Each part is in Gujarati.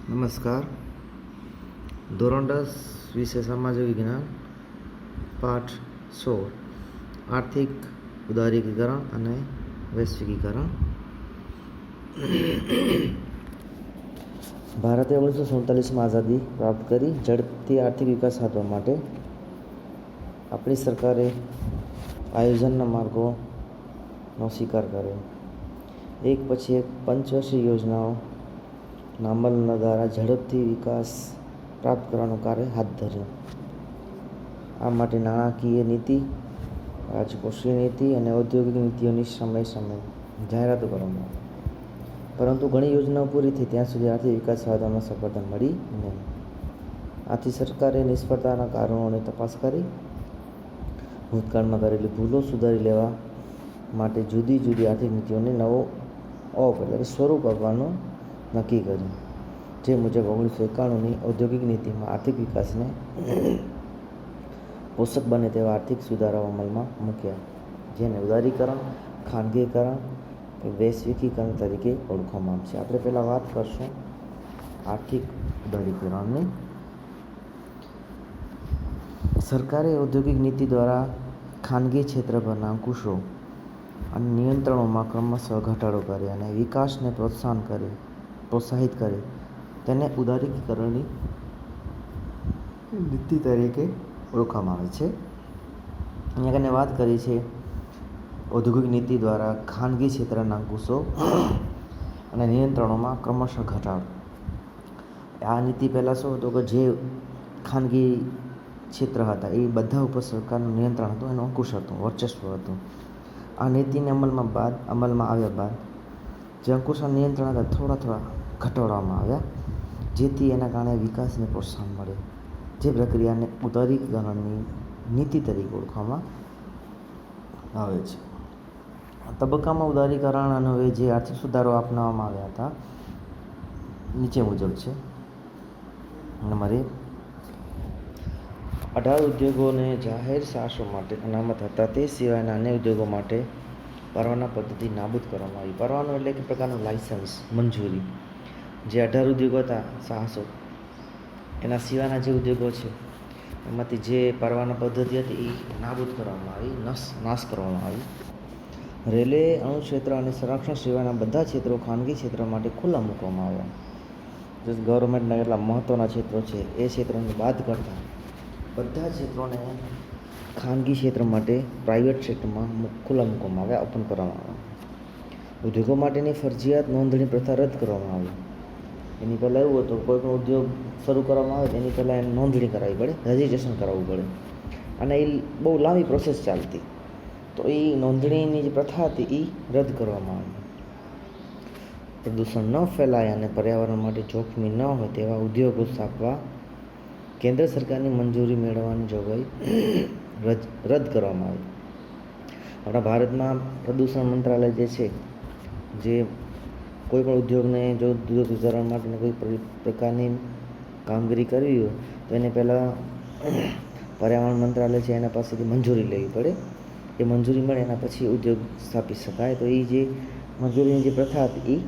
નમસ્કાર. ધોરણ 10 વિષય સામાજિક વિજ્ઞાન પાઠ 16 આર્થિક ઉદારીકરણ અને વૈશ્વિકીકરણ. ભારતે 1947માં આઝાદી પ્રાપ્ત કરી. ઝડપથી આર્થિક વિકાસ સાધવા માટે આપણી સરકારે આયોજનના માર્ગોનો સ્વીકાર કર્યો. એક પછી એક પંચવર્ષીય યોજનાઓ અમલ દ્વારા ઝડપથી વિકાસ પ્રાપ્ત કરવાનું કાર્ય હાથ ધર્યું. આ માટે નાણાકીય નીતિ, રાજકોષીય નીતિ અને ઔદ્યોગિક નીતિઓની સમય જાહેરાતો કરવામાં આવી. પરંતુ ઘણી યોજનાઓ પૂરી થઈ ત્યાં સુધી આર્થિક વિકાસ સાધવામાં સફળતા મળી નહીં. આથી સરકારે નિષ્ફળતાના કારણોની તપાસ કરી ભૂતકાળમાં કરેલી ભૂલો સુધારી લેવા માટે જુદી જુદી આર્થિક નીતિઓને નવો સ્વરૂપ આપવાનું નક્કી કર્યું. જે મુજબ 1991ની ઔદ્યોગિક નીતિમાં આર્થિક વિકાસને પોષક બને તેવા આર્થિક સુધારાઓ અમલમાં મૂક્યા, જેને ઉદારીકરણ, ખાનગીકરણ કે વૈશ્વિકીકરણ તરીકે ઓળખવામાં આવે છે. આપણે પહેલાં વાત કરશું આર્થિક ઉદારીકરણની. સરકારે ઔદ્યોગિક નીતિ દ્વારા ખાનગી ક્ષેત્ર પરના અંકુશો અને નિયંત્રણોમાં ક્રમશઃ ઘટાડો કરે અને વિકાસને પ્રોત્સાહિત કરે તેને ઉદારીકરણની નીતિ તરીકે ઓળખવામાં આવે છે. અહીંયા કને વાત કરી છે ઔદ્યોગિક નીતિ દ્વારા ખાનગી ક્ષેત્રના અંકુશો અને નિયંત્રણોમાં ક્રમશઃ ઘટાડો. આ નીતિ પહેલાં શું હતું કે જે ખાનગી ક્ષેત્ર હતા એ બધા ઉપર સરકારનું નિયંત્રણ હતું, એનું અંકુશ હતું, વર્ચસ્વ હતું. આ નીતિને અમલમાં આવ્યા બાદ જે અંકુશ અને નિયંત્રણ હતા થોડા ઘટાડવામાં આવ્યા, જેથી એના કારણે વિકાસને પ્રોત્સાહન મળે. જે પ્રક્રિયાને ઉદારીકરણની નીતિ તરીકે ઓળખવામાં આવે છે. આ તબક્કામાં ઉદારીકરણ અન્વયે જે આર્થિક સુધારો અપનાવવામાં આવ્યા હતા નીચે મુજબ છે. નંબર 1, 18 ઉદ્યોગોને જાહેર સાહસો માટે અનામત હતા. તે સિવાયના અન્ય ઉદ્યોગો માટે પરવાના પદ્ધતિ નાબૂદ કરવામાં આવી. પરવાનો એટલે કે પ્રકારનું લાયસન્સ, મંજૂરી. જે 18 ઉદ્યોગો હતા સાહસો, એના સિવાયના જે ઉદ્યોગો છે એમાંથી જે પરવાના પદ્ધતિ હતી એ નાબૂદ કરવામાં આવી, નાશ કરવામાં આવી. રેલવે, અણુ ક્ષેત્ર અને સંરક્ષણ સિવાયના બધા ક્ષેત્રો ખાનગી ક્ષેત્ર માટે ખુલ્લા મૂકવામાં આવ્યા. જે ગવર્મેન્ટના કેટલા મહત્ત્વના ક્ષેત્રો છે એ ક્ષેત્રોને બાદ કરતા બધા ક્ષેત્રોને ખાનગી ક્ષેત્ર માટે પ્રાઇવેટ સેક્ટરમાં ખુલ્લા મૂકવામાં આવ્યા, ઓપન કરવામાં આવ્યા. ઉદ્યોગો માટેની ફરજિયાત નોંધણી પ્રથા રદ કરવામાં આવી. એની પહેલાં એવું હતું કોઈ પણ ઉદ્યોગ શરૂ કરવામાં આવે એની પહેલાં એને નોંધણી કરાવવી પડે, રજિસ્ટ્રેશન કરાવવું પડે, અને એ બહુ લાંબી પ્રોસેસ ચાલતી. તો એ નોંધણીની જે પ્રથા હતી એ રદ કરવામાં આવી. પ્રદૂષણ ન ફેલાય અને પર્યાવરણ માટે જોખમી ન હોય તેવા ઉદ્યોગો સ્થાપવા કેન્દ્ર સરકારની મંજૂરી મેળવવાની જોગવાઈ રદ કરવામાં આવી. આપણા ભારતમાં પ્રદૂષણ મંત્રાલય જે છે, જે કોઈ પણ ઉદ્યોગને જો દૂધ ઉચ્ચારણ માટેની કોઈ પ્રકારની કામગીરી કરવી હોય તો એને પહેલાં પર્યાવરણ મંત્રાલય છે એના પાસેથી મંજૂરી લેવી પડે. એ મંજૂરી મળે એના પછી ઉદ્યોગ સ્થાપી શકાય. તો એ જે મંજૂરીની જે પ્રથા હતી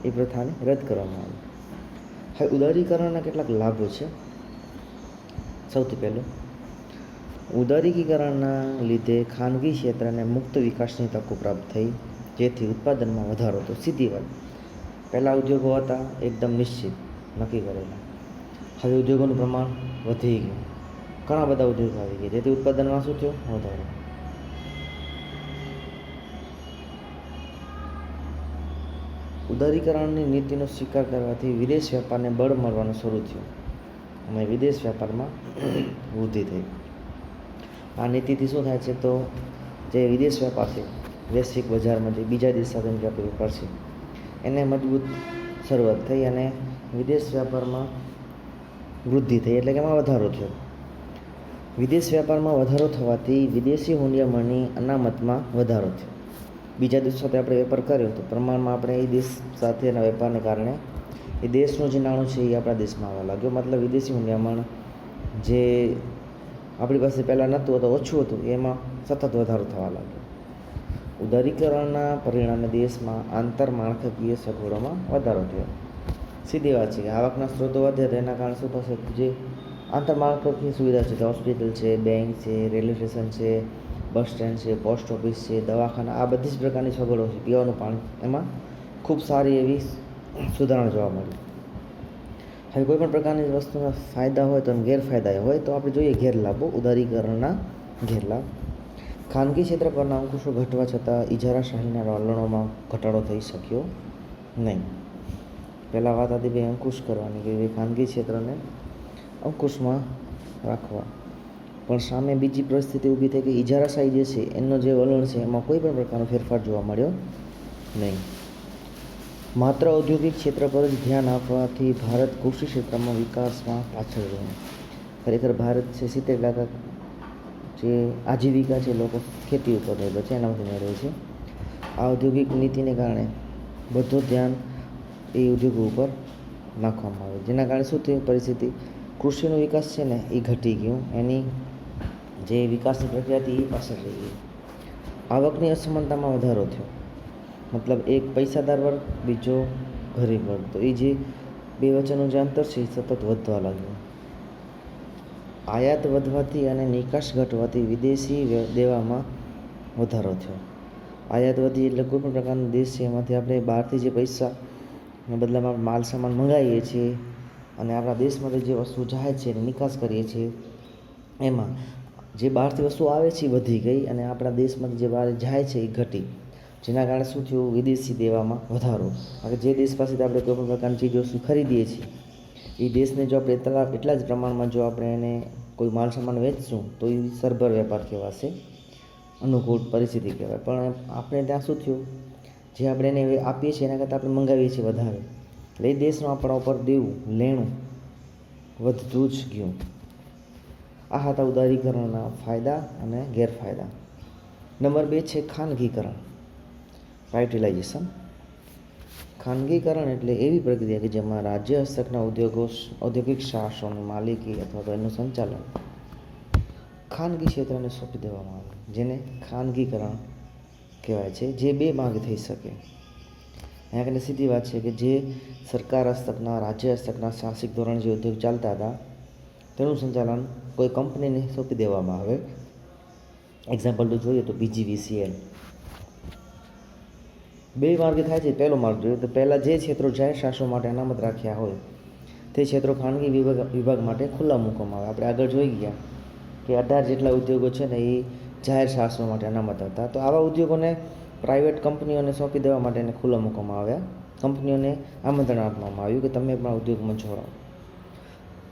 એ પ્રથાને રદ કરવામાં આવી. હવે ઉદારીકરણના કેટલાક લાભો છે. સૌથી પહેલું, ઉદારીકરણના લીધે ખાનગી ક્ષેત્રને મુક્ત વિકાસની તકો પ્રાપ્ત થઈ, જેથી ઉત્પાદનમાં વધારો થયો. સીધી વાત, પહેલાં ઉદ્યોગો હતા એકદમ નિશ્ચિત, નક્કી કરેલા. હવે ઉદ્યોગોનું પ્રમાણ વધી ગયું, ઘણા બધા ઉદ્યોગો આવી ગયા, જેથી ઉત્પાદનમાં શું થયું? વધારો. ઉદારીકરણની નીતિનો સ્વીકાર કરવાથી વિદેશ વેપારને બળ મળવાનું શરૂ થયું અને વિદેશ વેપારમાં વૃદ્ધિ થઈ. આ નીતિથી શું થાય છે તો જે વિદેશ વેપાર છે, વૈશ્વિક બજારમાં જે બીજા દેશ સાથેનો જે વેપાર છે એને મજબૂત શરૂઆત થઈ અને વિદેશ વેપારમાં વૃદ્ધિ થઈ, એટલે કે એમાં વધારો થયો. વિદેશ વેપારમાં વધારો થવાથી વિદેશી હુંડિયામણની અનામતમાં વધારો થયો. બીજા દેશ સાથે આપણે વેપાર કર્યો તો પ્રમાણમાં આપણે એ દેશ સાથેના વેપારને કારણે એ દેશનું જે નાણું છે એ આપણા દેશમાં આવવા લાગ્યો. મતલબ વિદેશી હુંડિયામણ જે આપણી પાસે પહેલાં નહોતું તો ઓછું હતું, એમાં સતત વધારો થવા લાગ્યો. ઉદારીકરણના પરિણામે દેશમાં આંતરમાળખાકીય સગવડોમાં વધારો થયો. સીધી વાત છે કે આવકના સ્ત્રોતો વધે તો એના કારણે શું થશે, જે આંતરમાળખાકીય સુવિધા છે, હોસ્પિટલ છે, બેંક છે, રેલવે સ્ટેશન છે, બસ સ્ટેન્ડ છે, પોસ્ટ ઓફિસ છે, દવાખાના, આ બધી જ પ્રકારની સગવડો છે, પીવાનું પાણી, એમાં ખૂબ સારી એવી સુધારણા જોવા મળી. હવે કોઈ પણ પ્રકારની વસ્તુના ફાયદા હોય તો ગેરફાયદા હોય તો આપણે જોઈએ ગેરલાભો. ઉદારીકરણના ગેરલાભ: ખાનગી ક્ષેત્ર પરના અંકુશો ઘટવા છતાં ઇજારાશાહીના વલણોમાં ઘટાડો થઈ શક્યો નહીં. પહેલાં વાત હતી ભાઈ અંકુશ કરવાની, કે ભાઈ ખાનગી ક્ષેત્રને અંકુશમાં રાખવા, પણ સામે બીજી પરિસ્થિતિ ઊભી થઈ કે ઇજારાશાહી જે છે એનો જે વલણ છે એમાં કોઈ પણ પ્રકારનો ફેરફાર જોવા મળ્યો નહીં. માત્ર ઔદ્યોગિક ક્ષેત્ર પર જ ધ્યાન આપવાથી ભારત કૃષિ ક્ષેત્રમાં વિકાસમાં પાછળ રહ્યું. ખરેખર ભારત છે 70% જે આજીવિકા છે લોકો ખેતી ઉપર નિર્ભર છે, એનામાંથી મેળવે છે. આ ઔદ્યોગિક નીતિને કારણે બધું ધ્યાન એ ઉદ્યોગો ઉપર નાખવામાં આવે, જેના કારણે શું થયું પરિસ્થિતિ, કૃષિનો વિકાસ છે ને એ ઘટી ગયું, એની જે વિકાસની પ્રક્રિયા હતી એ પાછળ રહી ગઈ. આવકની અસમાનતામાં વધારો થયો, મતલબ એક પૈસાદાર વર્ગ, બીજો ગરીબ વર્ગ, તો એ જે બે વચ્ચેનું જે અંતર છે એ સતત વધવા લાગ્યું. આયાત વધવાથી અને નિકાસ ઘટવાથી વિદેશી દેવામાં વધારો થયો. આયાત વધી એટલે કોઈ પણ પ્રકારનો દેશ છે એમાંથી આપણે બહારથી જે પૈસાના બદલામાં માલ સામાન મંગાવીએ છીએ અને આપણા દેશમાંથી જે વસ્તુ જાય છે એની નિકાસ કરીએ છીએ, એમાં જે બહારથી વસ્તુ આવે છે એ વધી ગઈ અને આપણા દેશમાંથી જે બહાર જાય છે એ ઘટી, જેના કારણે શું થયું, વિદેશી દેવામાં વધારો. કારણ કે જે દેશ પાસેથી આપણે કોઈ પણ પ્રકારની ચીજ વસ્તુ ખરીદીએ છીએ એ દેશને જો આપણે એટલા જ પ્રમાણમાં જો આપણે એને કોઈ માલ સામાન વેચશું તો એ સરભર વેપાર કહેવાશે, અનુકૂળ પરિસ્થિતિ કહેવાય. પણ આપણે ત્યાં શું થયું, જે આપણે એને આપીએ છીએ એના કરતાં આપણે મંગાવીએ છીએ વધારે, એટલે એ દેશનું આપણા ઉપર દેવું લેણું વધતું જ ગયું. આ હતા ઉદારીકરણના ફાયદા અને ગેરફાયદા. નંબર 2 છે ખાનગીકરણ, પ્રાઇવેટાઇઝેશન. ખાનગીકરણ એટલે એવી પ્રક્રિયા કે જેમાં રાજ્ય હસ્તકના ઔદ્યોગિક સાહસોની માલિકી અથવા તો એનું સંચાલન ખાનગી ક્ષેત્રને સોંપી દેવામાં આવે, જેને ખાનગીકરણ કહેવાય છે, જે બે માર્ગે થઈ શકે. અહીંયા કને સીધી વાત છે કે જે સરકાર હસ્તકના, રાજ્ય હસ્તકના સાહસિક ધોરણે જે ઉદ્યોગ ચાલતા હતા તેનું સંચાલન કોઈ કંપનીને સોંપી દેવામાં આવે. એક્ઝામ્પલ તો જોઈએ તો BGVCL. બે માર્ગે થાય છે. પહેલો માર્ગ જોઈએ તો પહેલાં જે ક્ષેત્રો જાહેર શાસનો માટે અનામત રાખ્યા હોય તે ક્ષેત્રો ખાનગી વિભાગ માટે ખુલ્લા મૂકવામાં આવે. આપણે આગળ જોઈ ગયા કે 18 જેટલા ઉદ્યોગો છે ને એ જાહેર શાસનો માટે અનામત હતા, તો આવા ઉદ્યોગોને પ્રાઇવેટ કંપનીઓને સોંપી દેવા માટે એને ખુલ્લા મૂકવામાં આવ્યા. કંપનીઓને આમંત્રણ આપવામાં આવ્યું કે તમે પણ ઉદ્યોગમાં જોડાઓ.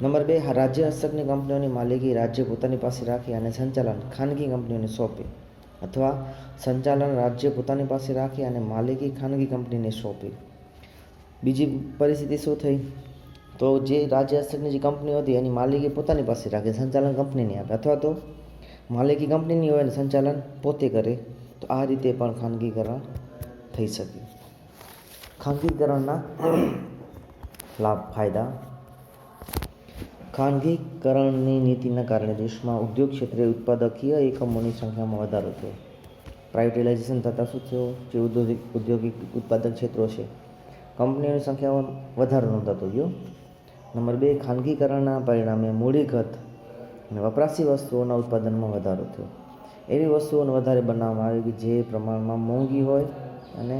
નંબર 2, રાજ્ય હસ્તકની કંપનીઓની માલિકી રાજ્ય પોતાની પાસે રાખી અને સંચાલન ખાનગી કંપનીઓને સોંપે, અથવા સંચાલન રાજ્ય પોતાની પાસે રાખી અને માલિકી ખાનગી કંપનીને સોંપે. બીજી પરિસ્થિતિ શું થઈ, તો જે રાજ્ય હસ્તકની જે કંપનીઓ હતી એની માલિકી પોતાની પાસે રાખે, સંચાલન કંપનીને આપે, અથવા તો માલિકી કંપનીની હોય અને સંચાલન પોતે કરે. તો આ રીતે પણ ખાનગીકરણ થઈ શકે. ખાનગીકરણના લાભ ફાયદા: ખાનગીકરણની નીતિના કારણે દેશમાં ઉદ્યોગ ક્ષેત્રે ઉત્પાદકીય એકમોની સંખ્યામાં વધારો થયો. પ્રાઇવેટાઇઝેશન થતાં શું થયું, જે ઔદ્યોગિક ઉત્પાદક ક્ષેત્રો છે કંપનીઓની સંખ્યામાં વધારો નોંધાતો ગયો. નંબર 2, ખાનગીકરણના પરિણામે મૂડીગત અને વપરાશી વસ્તુઓના ઉત્પાદનમાં વધારો થયો. એવી વસ્તુઓને વધારે બનાવવામાં આવી કે જે પ્રમાણમાં મોંઘી હોય અને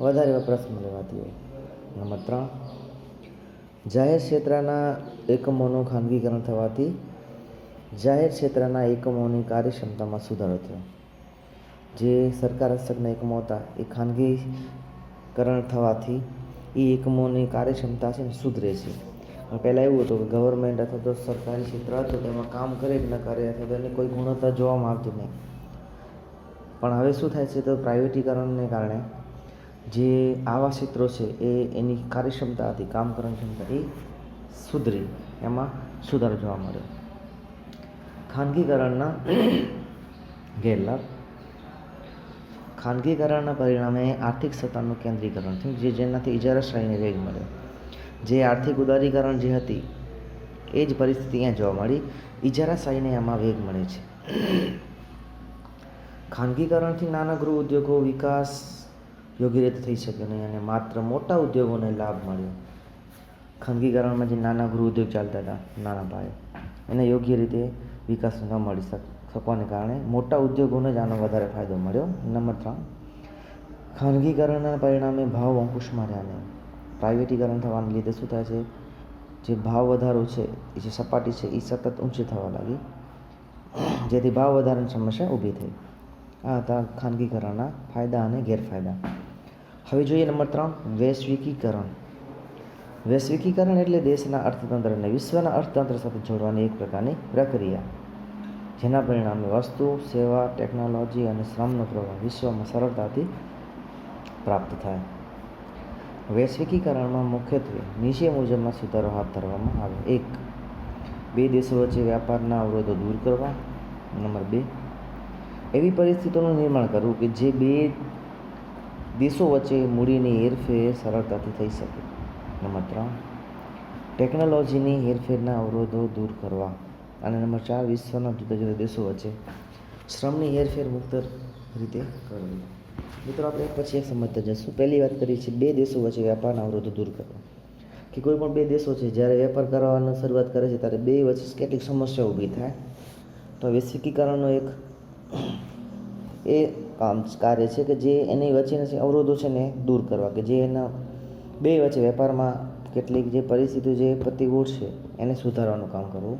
વધારે વપરાશમાં લેવાતી હોય. નંબર 3, જાહેર ક્ષેત્રના એકમોનું ખાનગીકરણ થવાથી જાહેર ક્ષેત્રના એકમોની કાર્યક્ષમતામાં સુધારો થયો. જે સરકાર હસ્તકના એકમો હતા એ ખાનગીકરણ થવાથી એ એકમોની કાર્યક્ષમતા છે ને સુધરે છે. પહેલાં એવું હતું કે ગવર્મેન્ટ અથવા તો સરકારી ક્ષેત્ર હતું તેમાં કામ કરે કે ન કરે અથવા તો એની કોઈ ગુણવત્તા જોવામાં આવતી નહીં. પણ હવે શું થાય છે, તો પ્રાઇવેટીકરણને કારણે જે આવા ક્ષેત્રો છે એ એની કાર્યક્ષમતા હતી, કામ કરવાની ક્ષમતા એ સુધરી, એમાં સુધારો જોવા મળ્યો. ખાનગીકરણના ગેરલાભ: ખાનગીકરણના પરિણામે આર્થિક સત્તાનું કેન્દ્રીકરણ થયું, જેનાથી ઇજારાશાહીને વેગ મળ્યો. જે આર્થિક ઉદારીકરણ જે હતી એ જ પરિસ્થિતિ અહીંયા જોવા મળી, ઇજારાશાહીને આમાં વેગ મળે છે. ખાનગીકરણથી નાના ગૃહ ઉદ્યોગો વિકાસ યોગ્ય રીતે થઈ શકે નહીં અને માત્ર મોટા ઉદ્યોગોને લાભ મળ્યો. ખાનગીકરણમાં જે નાના ગૃહ ઉદ્યોગ ચાલતા હતા નાના પાયે, એને યોગ્ય રીતે વિકાસ ન મળી શકવાને કારણે મોટા ઉદ્યોગોને જ આનો વધારે ફાયદો મળ્યો. નંબર 3, ખાનગીકરણના પરિણામે ભાવ અંકુશમાં રહ્યા નહીં. પ્રાઇવેટીકરણ થવાને લીધે શું થાય છે, જે ભાવ વધારો છે એ જે સપાટી છે એ સતત ઊંચી થવા લાગી, જેથી ભાવ વધારાની સમસ્યા ઊભી થઈ. આ હતા ખાનગીકરણના ફાયદા અને ગેરફાયદા. હવે જોઈએ નંબર 3, વૈશ્વિકીકરણ. વૈશ્વિકીકરણ એટલે દેશના અર્થતંત્રને વિશ્વના અર્થતંત્ર સાથે જોડવાની એક પ્રકારની પ્રક્રિયા, જેના પરિણામે વસ્તુ, સેવા, ટેકનોલોજી અને શ્રમનો પ્રવાહ વિશ્વમાં સરળતાથી પ્રાપ્ત થાય. વૈશ્વિકીકરણમાં મુખ્યત્વે નીચે મુજબના સુધારો હાથ ધરવામાં આવે. 1, બે દેશો વચ્ચે વ્યાપારના અવરોધો દૂર કરવા. નંબર 2, એવી પરિસ્થિતિઓનું નિર્માણ કરવું કે જે બે દેશો વચ્ચે મૂડીની હેરફેર સરળતાથી થઈ શકે. નંબર 3, ટેકનોલોજીની હેરફેરના અવરોધો દૂર કરવા. અને નંબર 4, વિશ્વના જુદા જુદા દેશો વચ્ચે શ્રમની હેરફેર મુક્ત રીતે કરવી. મિત્રો, આપણે એક પછી એક સમજતા જઈશું. પહેલી વાત કરી છે બે દેશો વચ્ચે વ્યાપારના અવરોધો દૂર કરવા, કે કોઈ પણ બે દેશો છે જ્યારે વેપાર કરવાની શરૂઆત કરે છે ત્યારે બે વચ્ચે કેટલીક સમસ્યાઓ ઊભી થાય. તો વૈશ્વિકીકરણનો એક એ કાર્ય છે કે જે એની વચ્ચેના જે અવરોધો છે ને દૂર કરવા, કે જે એના બે વચ્ચે વેપારમાં કેટલીક જે પરિસ્થિતિઓ જે પ્રતિકૂળ છે એને સુધારવાનું કામ કરવું.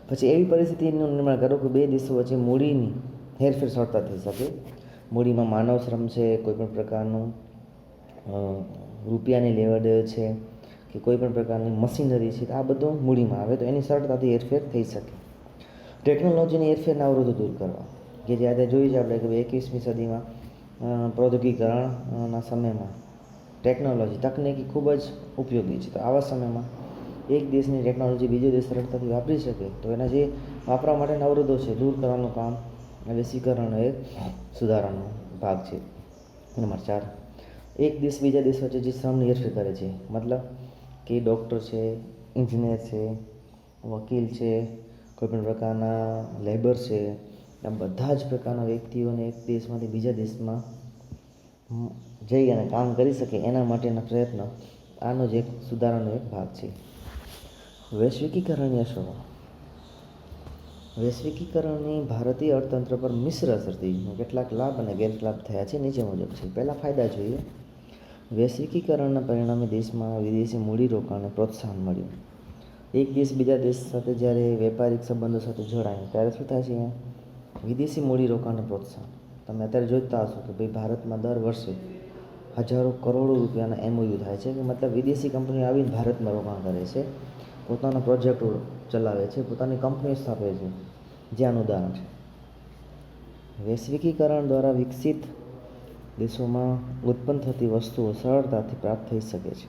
પછી એવી પરિસ્થિતિનું નિર્માણ કરવું કે બે દેશો વચ્ચે મૂડીની હેરફેર સરળતા થઈ શકે. મૂડીમાં માનવ શ્રમ છે, કોઈપણ પ્રકારનું રૂપિયાની લેવડદેવડ છે, કે કોઈપણ પ્રકારની મશીનરી છે, આ બધું મૂડીમાં આવે તો એની સરળતાથી હેરફેર થઈ શકે. ટેકનોલોજીની હેરફેરના અવરોધો દૂર કરવા, કે જે આજે જોયું છે આપણે કે 21મી સદીમાં પ્રૌદ્યોગિકરણના સમયમાં ટેકનોલોજી તકનીકી ખૂબ જ ઉપયોગી છે. તો આવા સમયમાં એક દેશની ટેકનોલોજી બીજો દેશ સરળતાથી વાપરી શકે તો એના જે વાપરવા માટેના અવરોધો છે દૂર કરવાનું કામ વૈશ્વિકીકરણનો એક સુધારાનો ભાગ છે. નંબર 4, એક દેશ બીજા દેશ વચ્ચે જે શ્રમની હેરફેર કરે છે, મતલબ કે ડૉક્ટર છે, એન્જિનિયર છે, વકીલ છે, કોઈપણ પ્રકારના લેબર છે, આ બધા જ પ્રકારના વ્યક્તિઓને એક દેશમાંથી બીજા દેશમાં જઈ અને કામ કરી શકે એના માટેના પ્રયત્નો આનો જ એક સુધારાનો એક ભાગ છે. વૈશ્વિકીકરણની અસરો. વૈશ્વિકીકરણની ભારતીય અર્થતંત્ર પર મિશ્ર અસર થઈ. કેટલાક લાભ અને ગેરલાભ થયા છે, નીચે મુજબ છે. પહેલાં ફાયદા જોઈએ. વૈશ્વિકીકરણના પરિણામે દેશમાં વિદેશી મૂડીરોકાણને પ્રોત્સાહન મળ્યું. એક દેશ બીજા દેશ સાથે જ્યારે વેપારિક સંબંધો સાથે જોડાય ત્યારે શું થાય છે, વિદેશી મૂડીરોકાણને પ્રોત્સાહન. તમે અત્યારે જોતા હશો કે ભાઈ ભારતમાં દર વર્ષે હજારો કરોડો રૂપિયાના MOU થાય છે, કે મતલબ વિદેશી કંપનીઓ આવીને ભારતમાં રોકાણ કરે છે, પોતાના પ્રોજેક્ટો ચલાવે છે, પોતાની કંપનીઓ સ્થાપે છે, જે આનું ઉદાહરણ છે. વૈશ્વિકીકરણ દ્વારા વિકસિત દેશોમાં ઉત્પન્ન થતી વસ્તુઓ સરળતાથી પ્રાપ્ત થઈ શકે છે.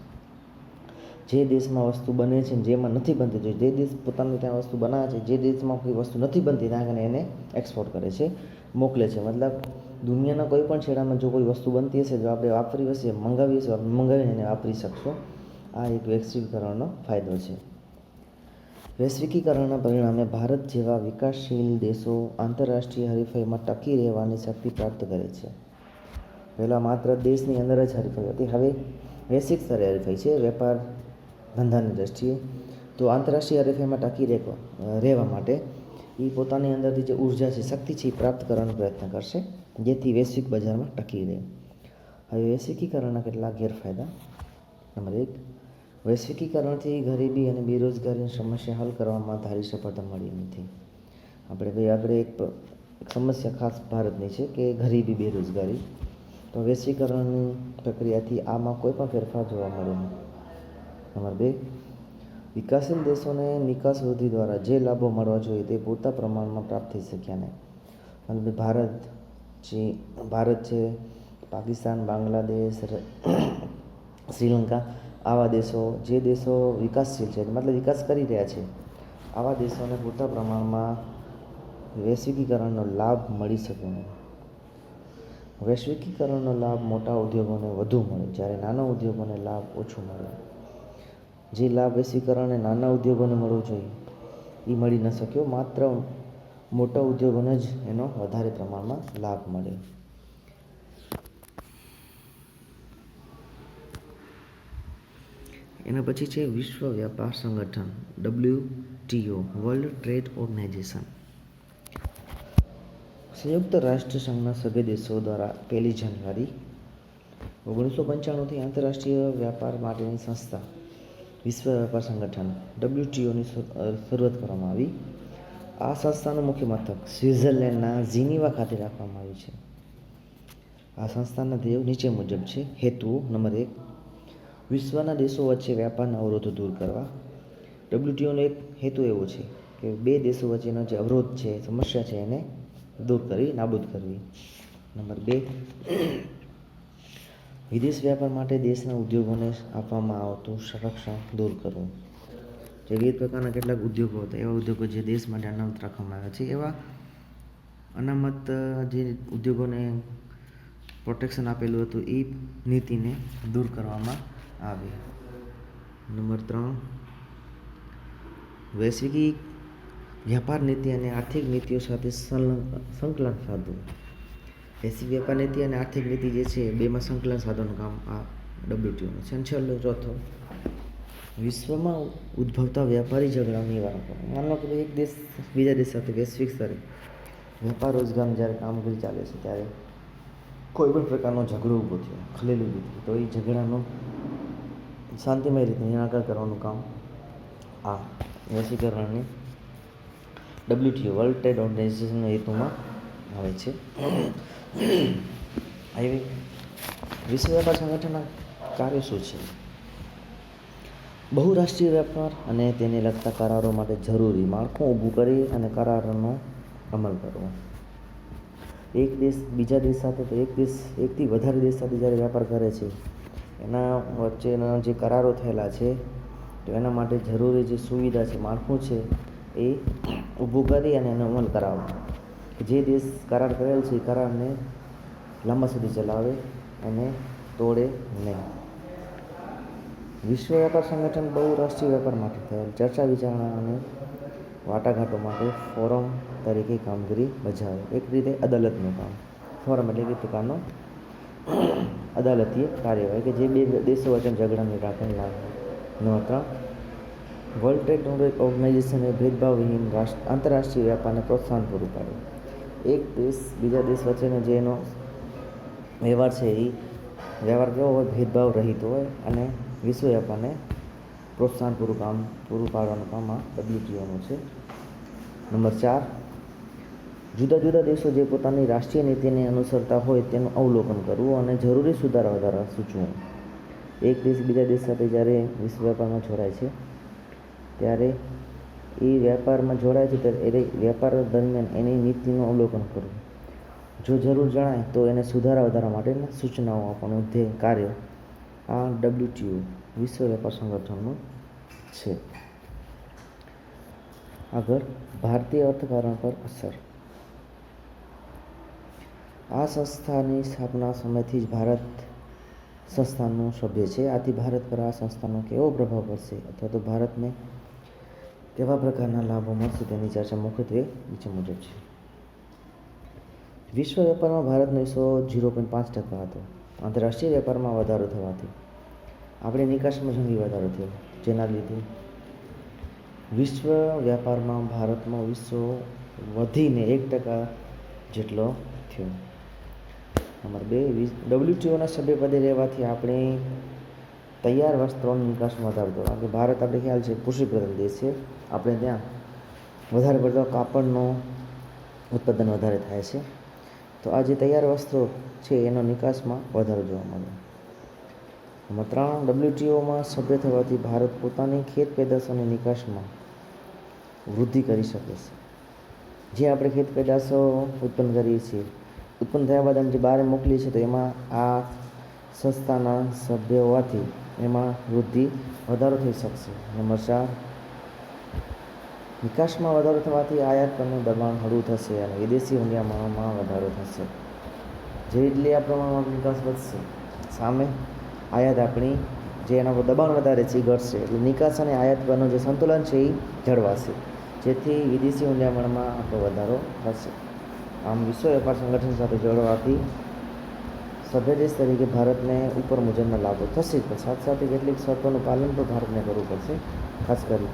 જે દેશમાં વસ્તુ બને છે જેમાં નથી બનતી, જે દેશ પોતાની ત્યાં વસ્તુ બનાવે છે, જે દેશમાં કોઈ વસ્તુ નથી બનતી ત્યાં આગળ એને એક્સપોર્ટ કરે છે, મોકલે છે. મતલબ દુનિયાના કોઈ પણ છેડામાં જો કોઈ વસ્તુ બનતી હશે, જો આપણે વાપરી હશે, મંગાવી હશે, મંગાવીને એને વાપરી શકશો. આ એક વૈશ્વિકીકરણનો ફાયદો છે. વૈશ્વિકીકરણના પરિણામે ભારત જેવા વિકાસશીલ દેશો આંતરરાષ્ટ્રીય હરીફાઈમાં ટકી રહેવાની શક્તિ પ્રાપ્ત કરે છે. પહેલાં માત્ર દેશની અંદર જ હરીફાઈ હતી, હવે વૈશ્વિક સ્તરે હરીફાઈ છે. વેપાર ધંધાની દૃષ્ટિએ તો આંતરરાષ્ટ્રીય હરીફાઈમાં ટકી રહેવા માટે એ પોતાની અંદરથી જે ઉર્જા છે, શક્તિ છે, એ પ્રાપ્ત કરવાનો પ્રયત્ન કરશે, જેથી વૈશ્વિક બજારમાં ટકી રહે. હવે વૈશ્વિકીકરણના કેટલાક ગેરફાયદા. નંબર 1, વૈશ્વિકીકરણથી ગરીબી અને બેરોજગારીની સમસ્યા હલ કરવામાં ધારી સફળતા મળી નથી. આપણે ભાઈ આગળ એક સમસ્યા ખાસ ભારતની છે કે ગરીબી, બેરોજગારી. તો વૈશ્વિકીકરણની પ્રક્રિયાથી આમાં કોઈ પણ ફેરફાર જોવા મળ્યો નથી. નંબર 2, વિકાસશીલ દેશોને નિકાસ વૃદ્ધિ દ્વારા જે લાભો મળવા જોઈએ તે પૂરતા પ્રમાણમાં પ્રાપ્ત થઈ શક્યા નહીં. મતલબ ભારત છે, પાકિસ્તાન, બાંગ્લાદેશ, શ્રીલંકા, આવા દેશો, જે દેશો વિકાસશીલ છે, મતલબ વિકાસ કરી રહ્યા છે, આવા દેશોને પૂરતા પ્રમાણમાં વૈશ્વિકીકરણનો લાભ મળી શકે નહીં. વૈશ્વિકીકરણનો લાભ મોટા ઉદ્યોગોને વધુ મળે, જ્યારે નાના ઉદ્યોગોને લાભ ઓછો મળે. જે લાભ વૈશ્વિકીકરણને નાના ઉદ્યોગોને મળવો જોઈએ એ મળી ન શક્યો, માત્ર મોટા ઉદ્યોગોને જ એનો વધારે પ્રમાણમાં લાભ મળે. એના પછી છે વિશ્વ વ્યાપાર સંગઠન WTO, વર્લ્ડ ટ્રેડ ઓર્ગેનાઇઝેશન. સંયુક્ત રાષ્ટ્ર સંઘના સભ્ય દેશો દ્વારા 1 જાન્યુઆરી 1995થી આંતરરાષ્ટ્રીય વ્યાપાર માટેની સંસ્થા વિશ્વ વ્યાપાર સંગઠન WTOની શરૂઆત કરવામાં આવી. આ સંસ્થાનું મુખ્ય મથક સ્વિટ્ઝરલેન્ડના જીનીવા ખાતે રાખવામાં આવ્યું છે. આ સંસ્થાના ધ્યેયો નીચે મુજબ છે. હેતુઓ: નંબર 1, વિશ્વના દેશો વચ્ચે વ્યાપારના અવરોધો દૂર કરવા. WTOનો એક હેતુ એવો છે કે 2 દેશો વચ્ચેનો જે અવરોધ છે, સમસ્યા છે, એને દૂર કરી નાબૂદ કરવી. નંબર 2, વિદેશ વ્યાપાર માટે દેશના ઉદ્યોગોને આપવામાં આવતું સંરક્ષણ દૂર કરવું. જે વિવિધ પ્રકારના કેટલાક ઉદ્યોગો હતા, એવા ઉદ્યોગો જે દેશ માટે અનામત રાખવામાં આવ્યા છે, એવા અનામત જે ઉદ્યોગોને પ્રોટેક્શન આપેલું હતું, એ નીતિને દૂર કરવામાં આવી. નંબર 3, વૈશ્વિક વ્યાપાર નીતિ અને આર્થિક નીતિઓ સાથે સંકલન સાધવું. વૈશ્વિક વ્યાપાર નીતિ અને આર્થિક નીતિ જે છે, બેમાં સંકલન સાધવાનું કામ આ WTOનું છે. છેલ્લો ચોથો, વિશ્વમાં ઉદ્ભવતા વ્યાપારી ઝઘડાનું નિવારણ કરવું. માનો કે એક દેશ બીજા દેશ સાથે વૈશ્વિક સ્તરે વેપાર રોજગારમાં જ્યારે કામગીરી ચાલે છે, ત્યારે કોઈ પણ પ્રકારનો ઝઘડો ઊભો થયો, ખલેલ ઊભી થઈ, તો એ ઝઘડાનો શાંતિમય રીતે નિરાકરણ કરવાનું કામ આ વૈશ્વિકરણની WTO, વર્લ્ડ ટ્રેડ ઓર્ગેનાઇઝેશનના હેતુમાં આવે છે. આવી વિશ્વ વ્યાપાર સંગઠનના કાર્યો શું છે? બહુરાષ્ટ્રીય વ્યાપાર અને તેને લગતા કરારો માટે જરૂરી માળખું ઊભું કરી અને કરારોનો અમલ કરવો. એક દેશ બીજા દેશ સાથે, તો એકથી વધારે દેશ સાથે જ્યારે વ્યાપાર કરે છે, એના વચ્ચેના જે કરારો થયેલા છે, તો એના માટે જરૂરી જે સુવિધા છે, માળખું છે, એ ઊભું કરી અને એનો અમલ કરાવો. જે દેશ કરાર કરેલ છે, એ કરારને લાંબા સુધી ચલાવે અને તોડે નહીં. વિશ્વ વ્યાપાર સંગઠન બહુરાષ્ટ્રીય વ્યાપાર માટે થયેલ ચર્ચા વિચારણા અને વાટાઘાટો માટે ફોરમ તરીકે કામગીરી બજાવે. એક રીતે અદાલતનું કામ. ફોરમ એટલે એક પ્રકારનો અદાલતીય કાર્યવાહી કે જે 2 દેશો વચ્ચે ઝઘડાનું નિરાકરણ લાવે. નંબર 3, વર્લ્ડ ટ્રેડ ઓર્ગેનાઇઝેશન એ ભેદભાવવિહીન આંતરરાષ્ટ્રીય વ્યાપારને પ્રોત્સાહન પૂરું પાડે. એક દેશ બીજા દેશ વચ્ચેનો જે એનો વ્યવહાર છે, એ વ્યવહાર કેવો હોય? ભેદભાવ રહિત હોય અને વિશ્વ વ્યાપારને પ્રોત્સાહન પૂરું પાડવાનું કામ આ WTOનું છે. નંબર 4, જુદા જુદા દેશો જે પોતાની રાષ્ટ્રીય નીતિને અનુસરતા હોય તેનું અવલોકન કરવું અને જરૂરી સુધારા વધારા સૂચવું. એક દેશ બીજા દેશ સાથે જ્યારે વિશ્વ વ્યાપારમાં જોડાય છે, ત્યારે એ વ્યાપારમાં જોડાય છે, ત્યારે એ વ્યાપાર દરમિયાન એની નીતિનું અવલોકન કરવું. જો જરૂર જણાય તો એને સુધારા વધારા માટેના સૂચનાઓ આપવાનું કાર્ય આ WTO, વિશ્વ વ્યાપાર સંગઠનનું છે. આગળ, ભારતીય અર્થકારણ પર અસર. આ સંસ્થાની સ્થાપના સમયથી જ ભારત સંસ્થાનું સભ્ય છે. આથી ભારત પર આ સંસ્થાનો કેવો પ્રભાવ પડશે અથવા તો ભારતને કેવા પ્રકારના લાભો મળશે તેની ચર્ચા મુખ્યત્વે નીચે મુજબ છે. વિશ્વ વ્યાપારમાં ભારતનો હિસ્સો 0.5% હતો. આંતરરાષ્ટ્રીય વ્યાપારમાં વધારો થવાથી આપણી નિકાસમાં જંગી વધારો થયો, જેના લીધે વિશ્વ વ્યાપારમાં ભારતનો હિસ્સો વધીને 1% જેટલો થયો. નંબર 2, WTOના સભ્યપદે રહેવાથી આપણે તૈયાર વસ્ત્રોની નિકાસમાં વધારો થયો. કારણ કે ભારત, આપણે ખ્યાલ છે, કૃષિ પ્રધાન દેશ છે. આપણે ત્યાં વધારે પડતો કાપડનો ઉત્પાદન વધારે થાય છે. તો આ જે તૈયાર વસ્ત્રો છે, એનો નિકાસમાં વધારો જોવા મળ્યો. નંબર 3, WTOમાં સભ્ય થવાથી ભારત પોતાની ખેત પેદાશોની નિકાસમાં વૃદ્ધિ કરી શકે છે. જે આપણે ખેત પેદાશો ઉત્પન્ન કરીએ છીએ, ઉત્પન્ન થયા બાદ અમે જે બહાર મોકલીએ છીએ, તો એમાં આ સંસ્થાના સભ્ય હોવાથી એમાં વધારો થઈ શકશે. નંબર 4, નિકાસમાં વધારો થવાથી આયાત પરનું દબાણ હળવું થશે અને વિદેશી હુંડિયામણોમાં વધારો થશે. જેટલી આ પ્રમાણમાં નિકાસ વધશે, સામે આયાત આપણી જે એના પર દબાણ વધારે છે, એ ઘટશે. એટલે નિકાસ અને આયાત પરનું જે સંતુલન છે, એ જળવાશે, જેથી વિદેશી હુંડિયામણમાં આપણો વધારો થશે. આમ વિશ્વ વ્યાપાર સંગઠન સાથે જોડવાથી સભ્ય દેશ તરીકે ભારતને ઉપર મુજબના લાભો થશે જ, પણ સાથે સાથે કેટલીક શરતોનું પાલન પણ ભારતને કરવું પડશે. ખાસ કરી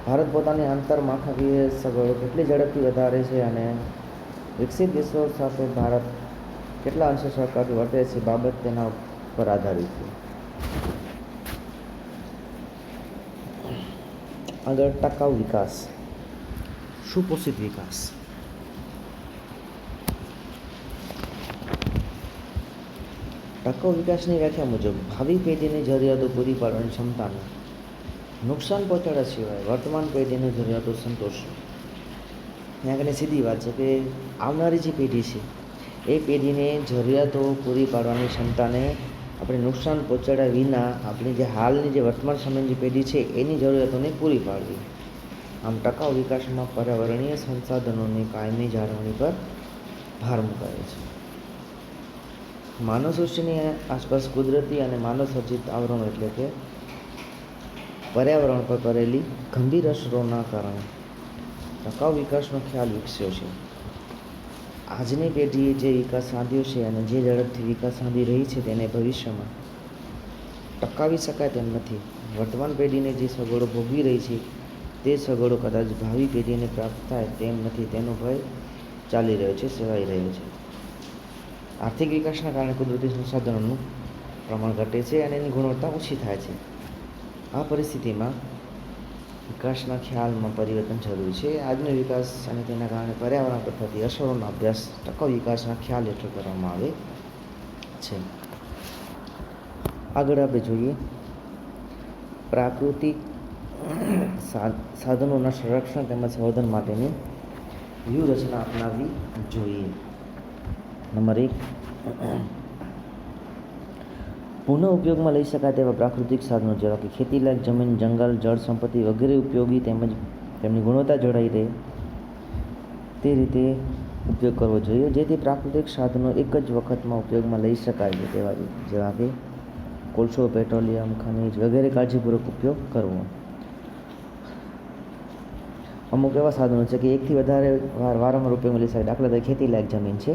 ભારત પોતાની આંતરમાળખાકીય સગવડો કેટલી ઝડપથી વધારે છે અને વિકસિત દેશો સાથે ભારત કેટલા અંશે સહકારથી વર્તે છે બાબત તેના પર આધારિત છે. આગળ ટકાઉ વિકાસ, સુપોષિત વિકાસ. ટકાઉ વિકાસની વ્યાખ્યા મુજબ ભાવિ પેઢીની જરૂરિયાતો પૂરી પાડવાની ક્ષમતાને નુકસાન પહોંચાડ્યા સિવાય વર્તમાન પેઢીની જરૂરિયાતો સંતોષવી. ત્યાં આગળ સીધી વાત છે કે આવનારી જે પેઢી છે એ પેઢીને જરૂરિયાતો પૂરી પાડવાની ક્ષમતાને આપણે નુકસાન પહોંચાડ્યા વિના આપણી જે હાલની જે વર્તમાન સમયની જે પેઢી છે એની જરૂરિયાતોને પૂરી પાડવી. આમ ટકાઉ વિકાસમાં પર્યાવરણીય સંસાધનોની કાયમી જાળવણી પર ભાર મુકાયો છે. માનવ સૃષ્ટિની આસપાસ કુદરતી અને માનવ સર્જિત આવરણો એટલે કે પર્યાવરણ પર કરેલી ગંભીર અસરોના કારણે ટકાઉ વિકાસનો ખ્યાલ વિકસ્યો છે. આજની પેઢીએ જે વિકાસ સાધ્યો છે અને જે ઝડપથી વિકાસ સાધી રહી છે તેને ભવિષ્યમાં ટકાવી શકાય તેમ નથી. વર્તમાન પેઢીને જે સગવડો ભોગવી રહી છે તે સગવડો કદાચ ભાવિ પેઢીને પ્રાપ્ત થાય તેમ નથી તેનો ભય ચાલી રહ્યો છે, સેવાઈ રહ્યો છે. આર્થિક વિકાસના કારણે કુદરતી સંસાધનોનું પ્રમાણ ઘટે છે અને એની ગુણવત્તા ઓછી થાય છે. આ પરિસ્થિતિમાં વિકાસના ખ્યાલમાં પરિવર્તન જરૂરી છે. આજનો વિકાસ અને તેના કારણે પર્યાવરણ પર થતી અસરોનો અભ્યાસ ટકાઉ વિકાસના ખ્યાલ હેઠળ કરવામાં આવે છે. આગળ આપણે જોઈએ પ્રાકૃતિક સાધનોના સંરક્ષણ તેમજ સંવર્ધન માટેની વ્યૂહરચના અપનાવવી જોઈએ. નંબર 1, પુનઃ ઉપયોગમાં લઈ શકાય તેવા પ્રાકૃતિક સાધનો જેવા કે ખેતીલાયક જમીન, જંગલ, જળ સંપત્તિ વગેરે ઉપયોગી તેમજ તેમની ગુણવત્તા જળવાઈ રહે તે રીતે ઉપયોગ કરવો જોઈએ, જેથી પ્રાકૃતિક સાધનો એક જ વખતમાં ઉપયોગમાં લઈ શકાય છે તેવા જેવા કે કોલસો, પેટ્રોલિયમ, ખનિજ વગેરે કાળજીપૂર્વક ઉપયોગ કરવો. અમુક એવા સાધનો છે કે એકથી વધારે વારંવાર ઉપયોગમાં લઈ શકાય. દાખલા તરીકે ખેતીલાયક જમીન છે,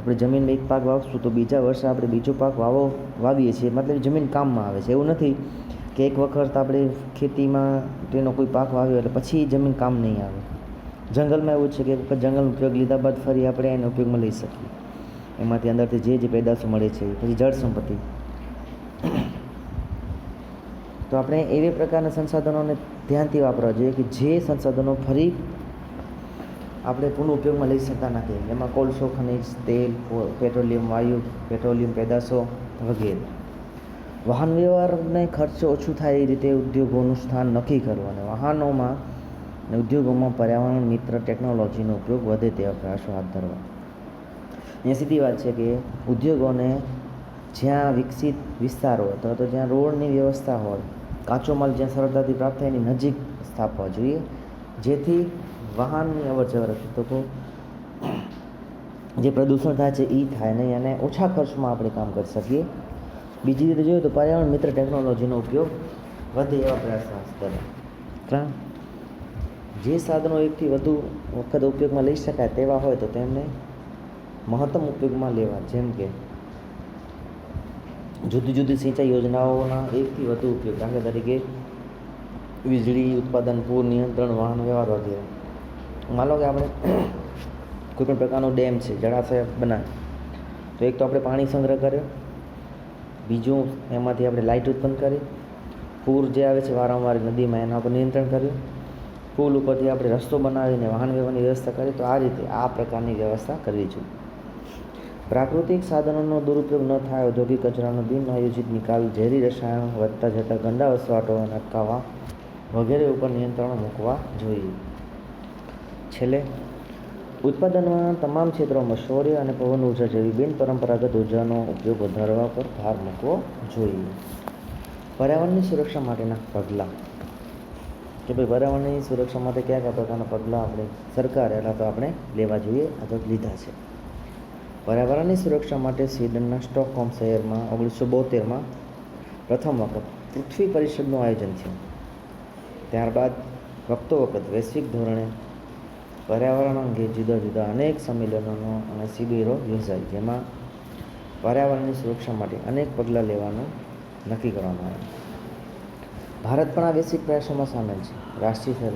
આપણે જમીનમાં એક પાક વાવશું તો બીજા વર્ષે આપણે બીજો પાક વાવીએ છીએ, મતલબ જમીન કામમાં આવે છે. એવું નથી કે એક વખત આપણે ખેતીમાં તેનો કોઈ પાક વાવ્યો એટલે પછી જમીન કામ નહીં આવે. જંગલમાં એવું છે કે એક વખત જંગલનો ઉપયોગ લીધા બાદ ફરી આપણે એને ઉપયોગમાં લઈ શકીએ. એમાંથી અંદરથી જે પેદાશો મળે છે. પછી જળ સંપત્તિ, તો આપણે એવી પ્રકારના સંસાધનોને ધ્યાનથી વાપરવા જોઈએ કે જે સંસાધનો ફરી આપણે પુનઃ ઉપયોગમાં લઈ શકતા નથી. એમાં કોલસો, ખનિજ, તેલ, પેટ્રોલિયમ વાયુ, પેટ્રોલિયમ પેદાશો વગેરે. વાહન વ્યવહારને ખર્ચ ઓછું થાય એ રીતે ઉદ્યોગોનું સ્થાન નક્કી કરવું અને વાહનોમાં અને ઉદ્યોગોમાં પર્યાવરણ મિત્ર ટેકનોલોજીનો ઉપયોગ વધે તેવા પ્રયાસો હાથ ધરવા. અહીંયા સીધી વાત છે કે ઉદ્યોગોને જ્યાં વિકસિત વિસ્તાર હોય અથવા તો જ્યાં રોડની વ્યવસ્થા હોય, કાચો માલ જ્યાં સરળતાથી પ્રાપ્ત થાય એની નજીક સ્થાપવા જોઈએ, જેથી વાહનની અવરજવર તો જે પ્રદૂષણ થાય છે એ થાય નહીં અને ઓછા ખર્ચમાં આપણે કામ કરી શકીએ. બીજી રીતે જોઈએ તો પર્યાવરણ મિત્ર ટેકનોલોજીનો ઉપયોગ વધે એવા પ્રયાસો હાથ ધરવા. જે સાધનો એકથી વધુ વખત ઉપયોગમાં લઈ શકાય તેવા હોય તો તેમને મહત્તમ ઉપયોગમાં લેવા. જેમ કે જુદી જુદી સિંચાઈ યોજનાઓના એકથી વધુ ઉપયોગ, દાખલા તરીકે વીજળી ઉત્પાદન, પૂર નિયંત્રણ, વાહન વ્યવહાર વગેરે. માનો કે આપણે કોઈપણ પ્રકારનો ડેમ છે, જળાશય બનાવે તો એક તો આપણે પાણી સંગ્રહ કર્યો, બીજું એમાંથી આપણે લાઇટ ઉત્પન્ન કરી, પૂર જે આવે છે વારંવાર નદીમાં એના પર નિયંત્રણ કર્યું, પુલ ઉપરથી આપણે રસ્તો બનાવીને વાહન વ્યવહારની વ્યવસ્થા કરી. તો આ રીતે આ પ્રકારની વ્યવસ્થા કરવી જોઈએ. પ્રાકૃતિક સાધનોનો દુરુપયોગ ન થાય, ઔદ્યોગિક કચરાનો બિન આયોજિત નિકાલ, ઝેરી રસાયણો, વધતા જતા ગંદા વસવાટોને અટકાવવા વગેરે ઉપર નિયંત્રણો મૂકવા જોઈએ. છેલ્લે ઉત્પાદનમાં તમામ ક્ષેત્રોમાં સૌર અને પવન ઉર્જા જેવી બિન પરંપરાગત ઉર્જાનો ઉપયોગ વધારવા પર ભાર મૂકવો જોઈએ. પર્યાવરણની સુરક્ષા માટેના પગલાં કે ભાઈ પર્યાવરણની સુરક્ષા માટે કયા કયા પ્રકારના પગલાં આપણે સરકારે અથવા તો આપણે લેવા જોઈએ અથવા લીધા છે. પર્યાવરણની સુરક્ષા માટે સ્વીડનના સ્ટોકહોમ શહેરમાં 1972માં પ્રથમ વખત પૃથ્વી પરિષદનું આયોજન થયું. ત્યારબાદ વખતો વખત વૈશ્વિક ધોરણે પર્યાવરણ અંગે જુદા જુદા અનેક સંમેલનો અને શિબિરો યોજાઈ, જેમાં પર્યાવરણની સુરક્ષા માટે અનેક પગલાં લેવાનું નક્કી કરવામાં આવ્યું. ભારત પણ આ વૈશ્વિક પ્રયાસોમાં સામેલ છે. રાષ્ટ્રીય સ્તરે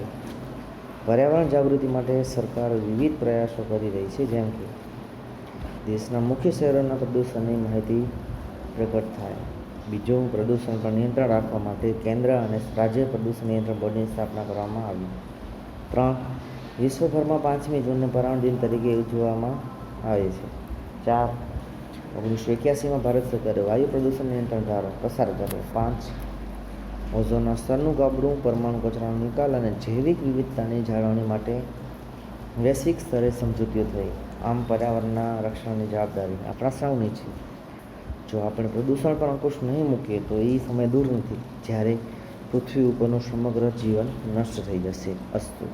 પર્યાવરણ જાગૃતિ માટે સરકાર વિવિધ પ્રયાસો કરી રહી છે, જેમ કે દેશના મુખ્ય શહેરોના પ્રદૂષણની માહિતી પ્રગટ થાય. બીજું, પ્રદૂષણ પર નિયંત્રણ રાખવા માટે કેન્દ્ર અને રાજ્ય પ્રદૂષણ નિયંત્રણ બોર્ડની સ્થાપના કરવામાં આવી. 3. વિશ્વભરમાં 5મી જૂનને પર્યાવરણ દિન તરીકે ઉજવવામાં આવે છે. 4. 1981માં ભારત સરકારે વાયુ પ્રદૂષણ નિયંત્રણ ધારો પસાર કર્યો. 5. ઓઝોનના સ્તરનું ગાબડું, પરમાણુ કચરાનો નિકાલ અને જૈવિક વિવિધતાની જાળવણી માટે વૈશ્વિક સ્તરે સમજૂતીઓ થઈ. આમ, પર્યાવરણના રક્ષણની જવાબદારી આપણા સૌની છે. જો આપણે પ્રદૂષણ પર અંકુશ નહીં મૂકીએ તો એ સમય દૂર નથી જ્યારે પૃથ્વી ઉપરનું સમગ્ર જીવન નષ્ટ થઈ જશે. અસ્તુ.